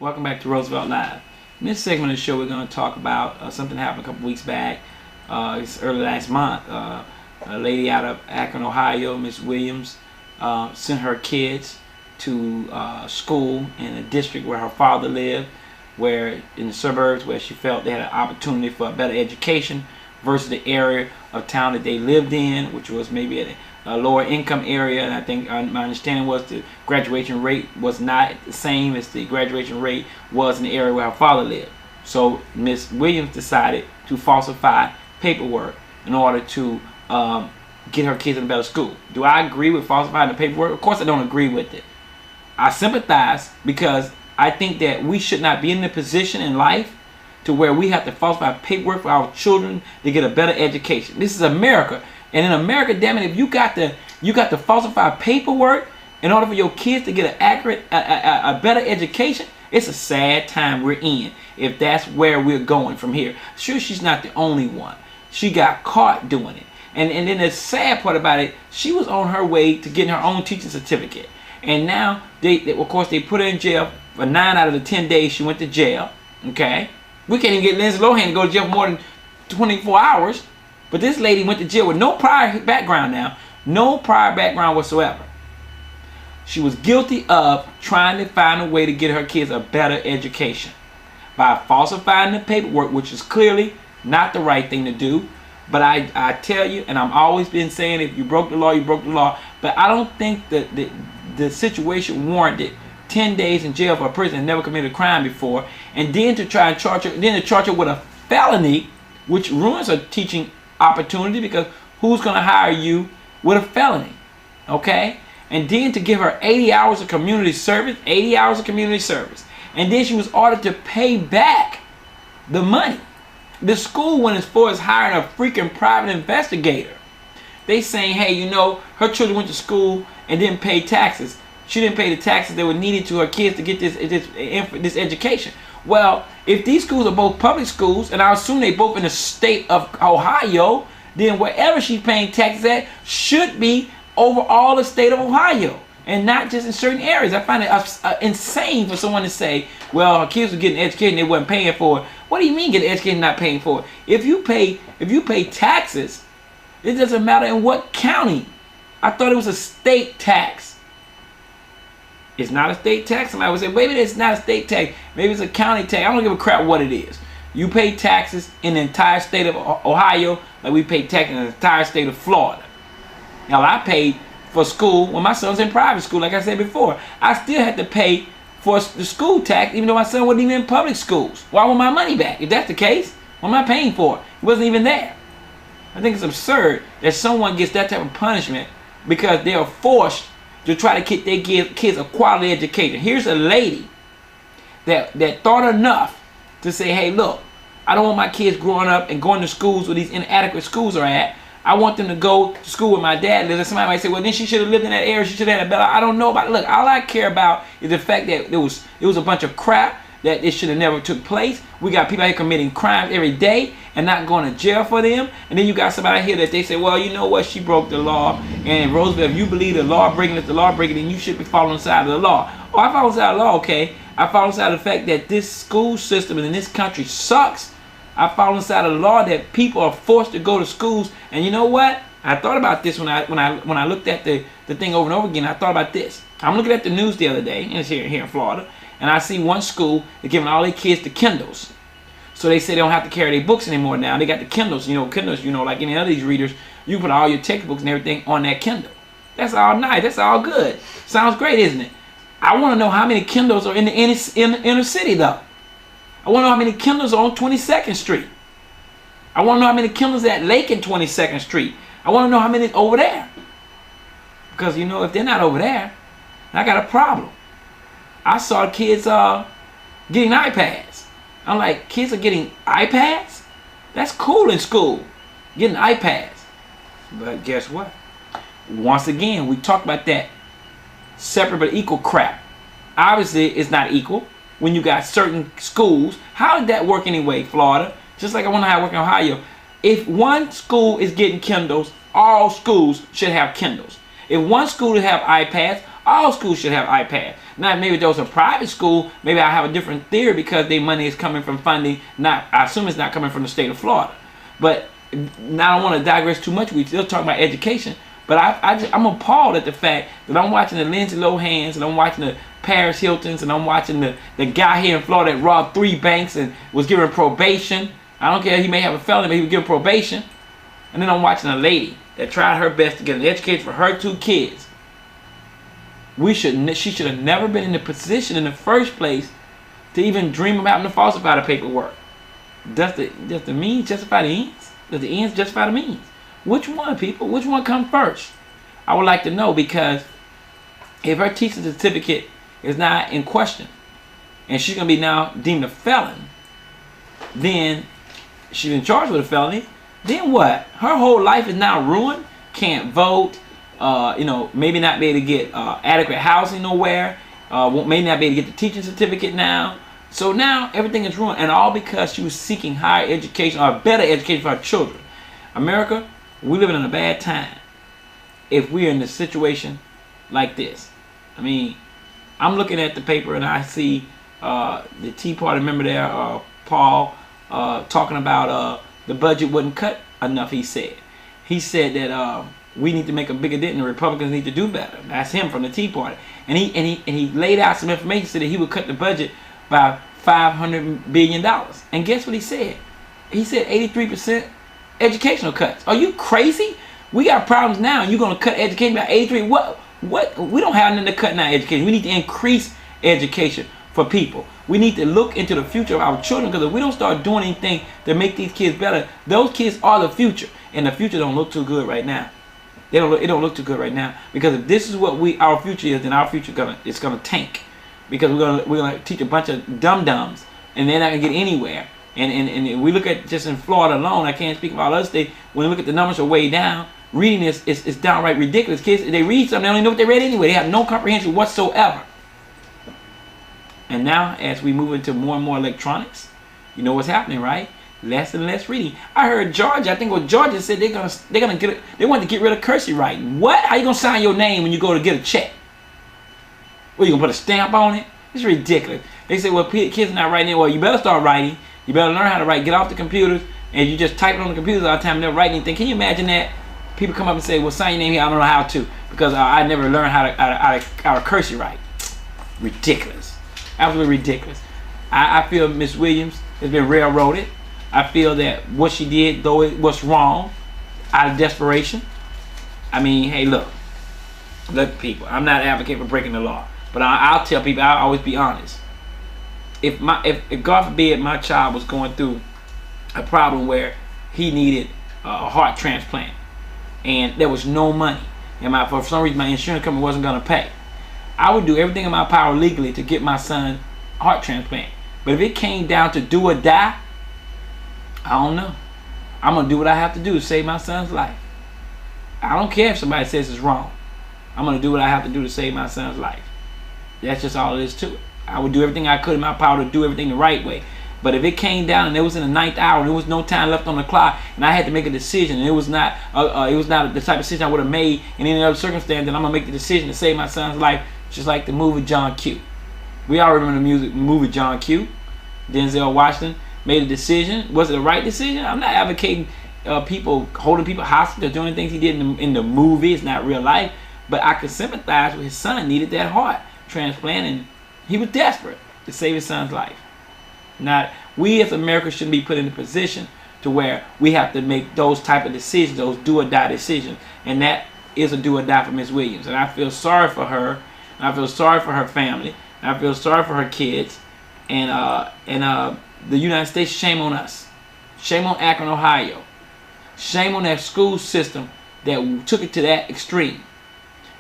Welcome back to Roosevelt Live. In this segment of the show, we're going to talk about something that happened a couple weeks back. It's early last month. A lady out of Akron, Ohio, Miss Williams, sent her kids to school in a district where her father lived, where in the suburbs where she felt they had an opportunity for a better education versus the area of town that they lived in, which was maybe a lower income area. And I think my understanding was the graduation rate was not the same as the graduation rate was in the area where her father lived. So Miss Williams decided to falsify paperwork in order to get her kids in a better school. Do I agree with falsifying the paperwork? Of course I don't agree with it. I sympathize because I think that we should not be in the position in life to where we have to falsify paperwork for our children to get a better education. This is America. And in America, damn it, if you got to falsify paperwork in order for your kids to get an accurate, a better education, it's a sad time we're in if that's where we're going from here. Sure, she's not the only one. She got caught doing it. And then the sad part about it, she was on her way to getting her own teaching certificate. And now, of course, they put her in jail for 9 out of the 10 days she went to jail. Okay? We can't even get Lindsay Lohan to go to jail for more than 24 hours. But this lady went to jail with no prior background now. No prior background whatsoever. She was guilty of trying to find a way to get her kids a better education by falsifying the paperwork, which is clearly not the right thing to do. But I tell you, and I've always been saying, if you broke the law, you broke the law. But I don't think that the situation warranted 10 days in jail for a person that never committed a crime before, and then to try and charge her with a felony, which ruins her teaching opportunity, because who's going to hire you with a felony? Okay? And then to give her 80 hours of community service, and then she was ordered to pay back the money. The school went as far as hiring a freaking private investigator. They saying, hey, you know, her children went to school and didn't pay taxes. She didn't pay the taxes that were needed to her kids to get this education. Well, if these schools are both public schools, and I assume they both in the state of Ohio, then wherever she's paying taxes at should be over all the state of Ohio, and not just in certain areas. I find it insane for someone to say, well, her kids were getting educated and they wasn't paying for it. What do you mean getting educated and not paying for it? If you pay taxes, it doesn't matter in what county. I thought it was a state tax. It's not a state tax. Somebody would say, maybe it's not a state tax. Maybe it's a county tax. I don't give a crap what it is. You pay taxes in the entire state of Ohio like we pay tax in the entire state of Florida. Now, I paid for school when my son was in private school, like I said before. I still had to pay for the school tax, even though my son wasn't even in public schools. Why want my money back? If that's the case, what am I paying for? It wasn't even there. I think it's absurd that someone gets that type of punishment because they are forced to try to get their kids a quality education. Here's a lady that thought enough to say, hey, look, I don't want my kids growing up and going to schools where these inadequate schools are at. I want them to go to school with my dad. Somebody might say, well, then she should have lived in that area. She should have had a better. I don't know about it. Look, all I care about is the fact that it was a bunch of crap, that it should have never took place. We got people out here committing crimes every day and not going to jail for them. And then you got somebody here that they say, well, you know what? She broke the law. And Roosevelt, if you believe the law breaking is the law breaking, then you should be following the side of the law. Oh, I follow the side of the law, okay. I follow the side of the fact that this school system in this country sucks. I follow inside of the law that people are forced to go to schools. And you know what? I thought about this when I looked at the thing over and over again. I thought about this. I'm looking at the news the other day, and it's here in Florida, and I see one school is giving all their kids the Kindles. So they say they don't have to carry their books anymore now. They got the Kindles, like any other these readers, you put all your textbooks and everything on that Kindle. That's all nice. That's all good. Sounds great, isn't it? I want to know how many Kindles are in the inner city, though. I want to know how many Kindles are on 22nd Street. I want to know how many Kindles at Lake and 22nd Street. I want to know how many over there. Because, if they're not over there, I got a problem. I saw kids getting iPads. I'm like, kids are getting iPads? That's cool in school, getting iPads. But guess what? Once again, we talk about that separate but equal crap. Obviously, it's not equal. When you got certain schools, how did that work anyway, Florida? Just like I wonder how it works in Ohio. If one school is getting Kindles, all schools should have Kindles. If one school have iPads, All schools should have iPads. Now, maybe those are private school, maybe I have a different theory because their money is coming from funding. I assume it's not coming from the state of Florida. But now I don't want to digress too much. We still talk about education. But I'm appalled at the fact that I'm watching the Lindsay Lohans and I'm watching the Paris Hiltons and I'm watching the guy here in Florida that robbed 3 banks and was given probation. I don't care, he may have a felony, but he was given probation. And then I'm watching a lady that tried her best to get an education for her 2 kids. She should have never been in the position in the first place to even dream about having to falsify the paperwork. Does the means justify the ends? Does the ends justify the means? Which one, people? Which one comes first? I would like to know, because if her teaching certificate is not in question and she's going to be now deemed a felon, then she's in charge with a felony, then what? Her whole life is now ruined. Can't vote, maybe not be able to get adequate housing nowhere, may not be able to get the teaching certificate now. So now everything is ruined, and all because she was seeking higher education or better education for her children. America, we living in a bad time if we're in a situation like this. I mean, I'm looking at the paper and I see the Tea Party member there, Paul, talking about the budget wasn't cut enough. He said that we need to make a bigger dent and the Republicans need to do better. That's him from the Tea Party. And he laid out some information, said that he would cut the budget by $500 billion. And guess what he said? He said 83% educational cuts. Are you crazy? We got problems now. You're going to cut education by 83? What? We don't have nothing to cut in our education. We need to increase education for people. We need to look into the future of our children, because if we don't start doing anything to make these kids better, those kids are the future, and the future don't look too good right now. It don't look too good right now, because if this is what our future is, then our future it's gonna tank, because we're gonna teach a bunch of dum-dums and they're not gonna get anywhere. And we look at just in Florida alone, I can't speak about other states. When we look at the numbers are way down, reading is downright ridiculous. Kids, they read something, they don't even know what they read anyway. They have no comprehension whatsoever. And now, as we move into more and more electronics, you know what's happening, right? Less and less reading. I heard Georgia. I think what Georgia said, they want to get rid of cursive writing. What? How you gonna sign your name when you go to get a check? What, you gonna put a stamp on it? It's ridiculous. They say, well, kids are not writing. Well, you better start writing. You better learn how to write. Get off the computers, and you just type it on the computers all the time and never write anything. Can you imagine that? People come up and say, well, sign your name here. I don't know how to, because I never learned how to cursive write. Ridiculous. Absolutely ridiculous. I feel Miss Williams has been railroaded. I feel that what she did, though it was wrong, out of desperation. I mean, hey, look, people, I'm not advocating for breaking the law, but I'll tell people, I'll always be honest. If God forbid my child was going through a problem where he needed a heart transplant and there was no money, and for some reason my insurance company wasn't going to pay, I would do everything in my power legally to get my son a heart transplant. But if it came down to do or die, I don't know. I'm going to do what I have to do to save my son's life. I don't care if somebody says it's wrong. I'm going to do what I have to do to save my son's life. That's just all it is to it. I would do everything I could in my power to do everything the right way. But if it came down and it was in the ninth hour and there was no time left on the clock and I had to make a decision and it was not the type of decision I would have made in any other circumstance, then I'm going to make the decision to save my son's life, just like the movie John Q. We all remember the movie John Q. Denzel Washington made a decision. Was it the right decision? I'm not advocating people holding people hostage or doing things he did in the movie. It's not real life. But I could sympathize with his son needed that heart transplant, and he was desperate to save his son's life. Now, we as America shouldn't be put in a position to where we have to make those type of decisions, those do or die decisions. And that is a do or die for Miss Williams. And I feel sorry for her. And I feel sorry for her family. And I feel sorry for her kids. And the United States, shame on us. Shame on Akron, Ohio. Shame on that school system that took it to that extreme.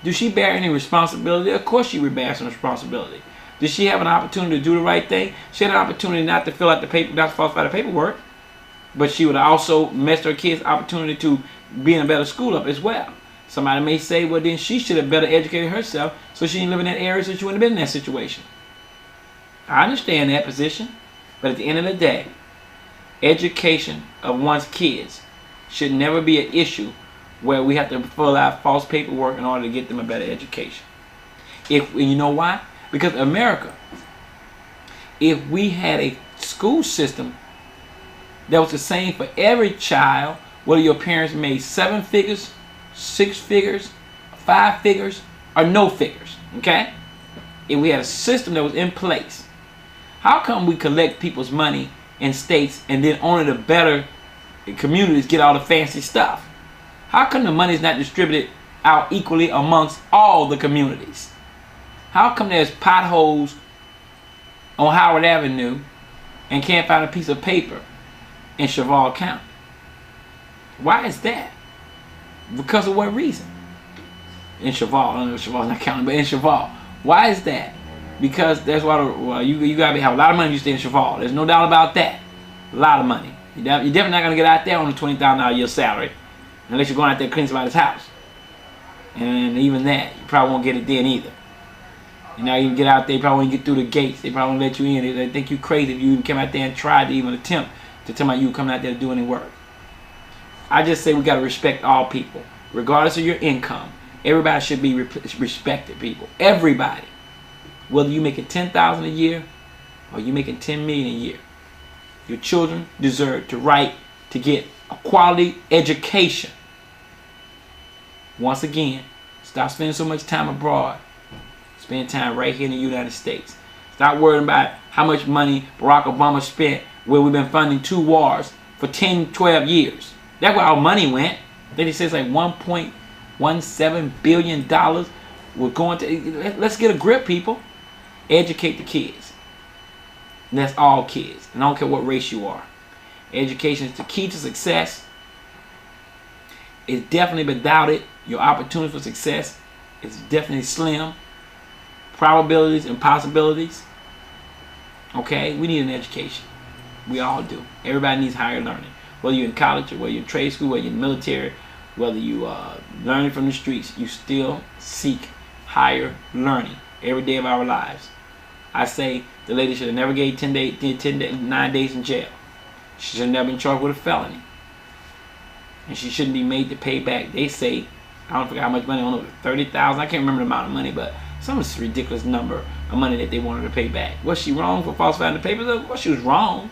Does she bear any responsibility? Of course she would bear some responsibility. Did she have an opportunity to do the right thing? She had an opportunity not to fill out the paper, not to falsify the paperwork. But she would have also missed her kids' opportunity to be in a better school up as well. Somebody may say, well, then she should have better educated herself so she didn't live in that area, so she wouldn't have been in that situation. I understand that position. But at the end of the day, education of one's kids should never be an issue where we have to fill out false paperwork in order to get them a better education. And you know why? Because America, if we had a school system that was the same for every child, whether your parents made 7 figures, 6 figures, 5 figures, or no figures, okay? If we had a system that was in place, how come we collect people's money in states and then only the better communities get all the fancy stuff? How come the money is not distributed out equally amongst all the communities? How come there's potholes on Howard Avenue and can't find a piece of paper in Cheval County? Why is that? Because of what reason? In Cheval, I don't know if Cheval's not counting, but in Cheval. Why is that? Because that's why you gotta have a lot of money if you stay in Cheval. There's no doubt about that. A lot of money. You're definitely not gonna get out there on a $20,000 a year salary unless you're going out there to clean somebody's house. And even that, you probably won't get it then either. You know, you get out there, you probably won't get through the gates. They probably won't let you in. They think you crazy if you even come out there and try to even attempt to tell me you coming out there to do any work. I just say we got to respect all people, regardless of your income. Everybody should be respected, people. Everybody. Whether you making $10,000 a year or you making $10 million a year, your children deserve the right to get a quality education. Once again, stop spending so much time abroad. Spend time right here in the United States. Stop worrying about how much money Barack Obama spent where we've been funding 2 wars for 10, 12 years. That's where our money went. Then he says like $1.17 billion we're going to. Let's get a grip, people. Educate the kids. And that's all kids. And I don't care what race you are. Education is the key to success. It's definitely, without it, your opportunity for success is definitely slim. Probabilities and possibilities. Okay, we need an education. We all do. Everybody needs higher learning. Whether you're in college or whether you're in trade school, whether you're in the military, whether you learning from the streets, you still seek higher learning every day of our lives. I say the lady should have never gave 9 days in jail. She should have never been charged with a felony. And she shouldn't be made to pay back. They say, I don't forget how much money, I don't know, 30,000. I can't remember the amount of money, but some ridiculous number of money that they wanted to pay back. Was she wrong for falsifying the papers? Well, she was wrong.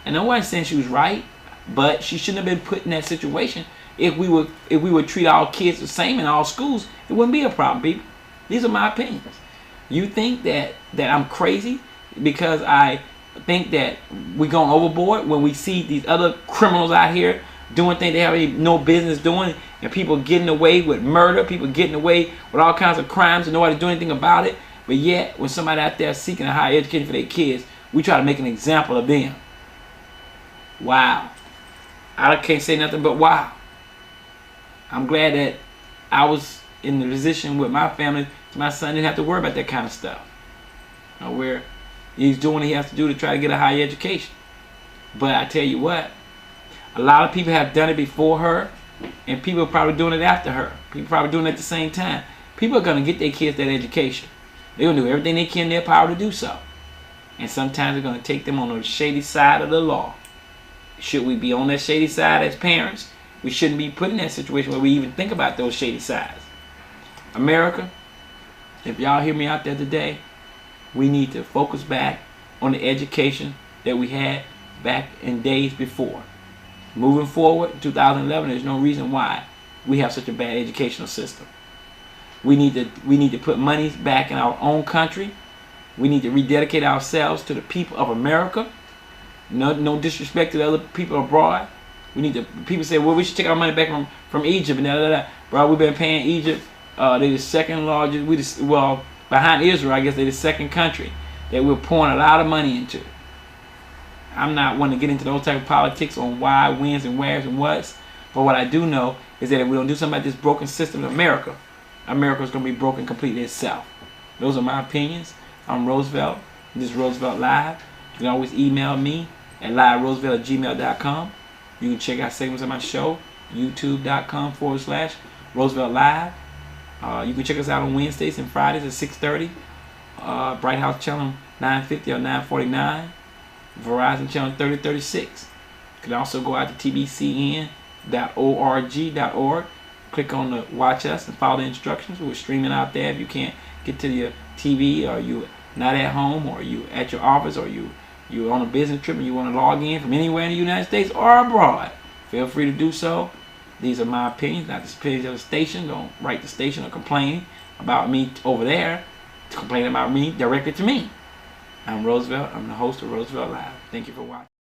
And no one's saying she was right, but she shouldn't have been put in that situation. If we would treat our kids the same in all schools, it wouldn't be a problem, people. These are my opinions. You think that I'm crazy because I think that we're going overboard when we see these other criminals out here doing things they have no business doing, and people getting away with murder, people getting away with all kinds of crimes and nobody doing anything about it. But yet, when somebody out there seeking a higher education for their kids, we try to make an example of them. Wow. I can't say nothing but wow. I'm glad that I was in the position with my family, my son didn't have to worry about that kind of stuff. Where he's doing what he has to do to try to get a higher education. But I tell you what, a lot of people have done it before her, and people are probably doing it after her. People are probably doing it at the same time. People are going to get their kids that education. They're going to do everything they can in their power to do so. And sometimes they're going to take them on the shady side of the law. Should we be on that shady side as parents? We shouldn't be put in that situation where we even think about those shady sides. America, if y'all hear me out there today, we need to focus back on the education that we had back in days before. Moving forward, in 2011, there's no reason why we have such a bad educational system. We need to put money back in our own country. We need to rededicate ourselves to the people of America. No disrespect to the other people abroad. We need to. People say, well, we should take our money back from Egypt and da. Bro, we've been paying Egypt. They're the second largest. Behind Israel, I guess they're the second country that we're pouring a lot of money into. I'm not wanting to get into those type of politics on why, wins, and wheres and whats. But what I do know is that if we don't do something about this broken system in America, America is going to be broken completely itself. Those are my opinions. I'm Roosevelt. This is Roosevelt Live. You can always email me at liveroosevelt@gmail.com. You can check out segments of my show, youtube.com/Roosevelt Live. You can check us out on Wednesdays and Fridays at 6:30. Bright House Channel 950 or 949. Verizon Channel 3036. You can also go out to tbcn.org click on the watch us and follow the instructions. We're streaming out there. If you can't get to your TV, or you not at home, or you at your office, or you're on a business trip and you want to log in from anywhere in the United States or abroad, feel free to do so. These are my opinions, not the opinions of the station. Don't write the station or complain about me over there. Complain about me directly to me. I'm Roosevelt. I'm the host of Roosevelt Live. Thank you for watching.